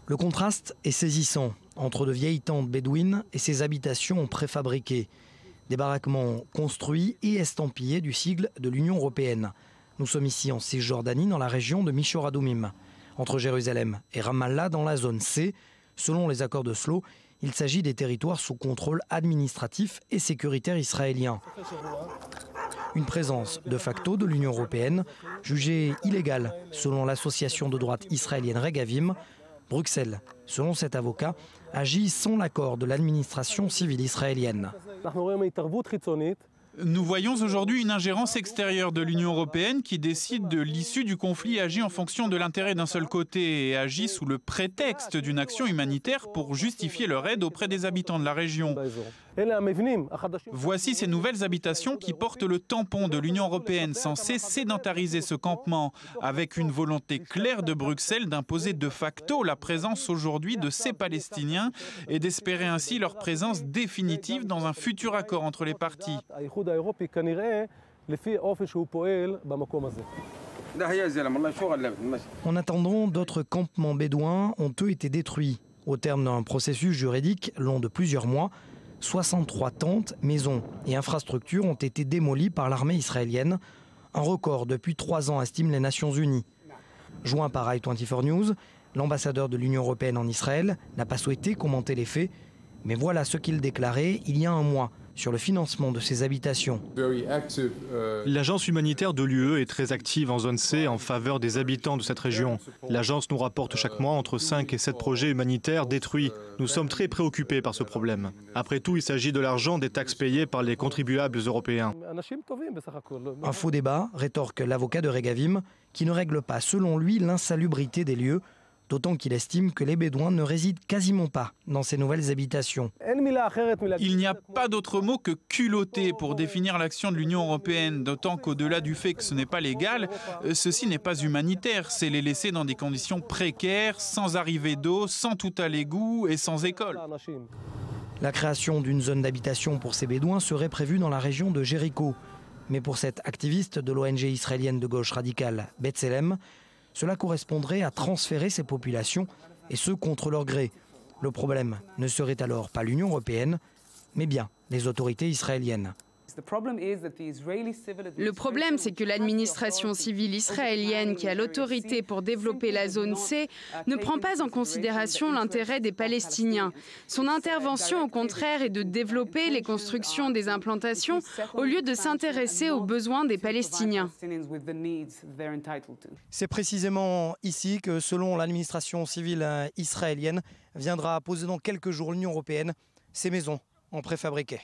Le contraste est saisissant entre de vieilles tentes bédouines et ces habitations préfabriquées. Des baraquements construits et estampillés du sigle de l'Union européenne. Nous sommes ici en Cisjordanie, dans la région de Mishor Adoumim, entre Jérusalem et Ramallah, dans la zone C. Selon les accords d'Oslo, il s'agit des territoires sous contrôle administratif et sécuritaire israélien. Une présence de facto de l'Union européenne, jugée illégale selon l'association de droite israélienne Regavim. Bruxelles, selon cet avocat, agit sans l'accord de l'administration civile israélienne. Nous voyons aujourd'hui une ingérence extérieure de l'Union européenne qui décide de l'issue du conflit et agit en fonction de l'intérêt d'un seul côté et agit sous le prétexte d'une action humanitaire pour justifier leur aide auprès des habitants de la région. Voici ces nouvelles habitations qui portent le tampon de l'Union européenne censée sédentariser ce campement, avec une volonté claire de Bruxelles d'imposer de facto la présence aujourd'hui de ces Palestiniens et d'espérer ainsi leur présence définitive dans un futur accord entre les parties. En attendant, d'autres campements bédouins ont eux été détruits. Au terme d'un processus juridique long de plusieurs mois, 63 tentes, maisons et infrastructures ont été démolies par l'armée israélienne. Un record depuis 3 ans, estiment les Nations Unies. Joint par i24 News, l'ambassadeur de l'Union européenne en Israël n'a pas souhaité commenter les faits. Mais voilà ce qu'il déclarait il y a un mois sur le financement de ces habitations. L'agence humanitaire de l'UE est très active en zone C en faveur des habitants de cette région. L'agence nous rapporte chaque mois entre 5 et 7 projets humanitaires détruits. Nous sommes très préoccupés par ce problème. Après tout, il s'agit de l'argent des taxes payées par les contribuables européens. Un faux débat, rétorque l'avocat de Regavim, qui ne règle pas, selon lui, l'insalubrité des lieux, d'autant qu'il estime que les Bédouins ne résident quasiment pas dans ces nouvelles habitations. Il n'y a pas d'autre mot que culotté pour définir l'action de l'Union européenne, d'autant qu'au-delà du fait que ce n'est pas légal, ceci n'est pas humanitaire, c'est les laisser dans des conditions précaires, sans arrivée d'eau, sans tout à l'égout et sans école. La création d'une zone d'habitation pour ces Bédouins serait prévue dans la région de Jéricho. Mais pour cette activiste de l'ONG israélienne de gauche radicale B'Tselem, cela correspondrait à transférer ces populations, et ce contre leur gré. Le problème ne serait alors pas l'Union européenne, mais bien les autorités israéliennes. Le problème, c'est que l'administration civile israélienne, qui a l'autorité pour développer la zone C, ne prend pas en considération l'intérêt des Palestiniens. Son intervention, au contraire, est de développer les constructions des implantations au lieu de s'intéresser aux besoins des Palestiniens. C'est précisément ici que, selon l'administration civile israélienne, viendra poser dans quelques jours l'Union européenne ses maisons en préfabriqué.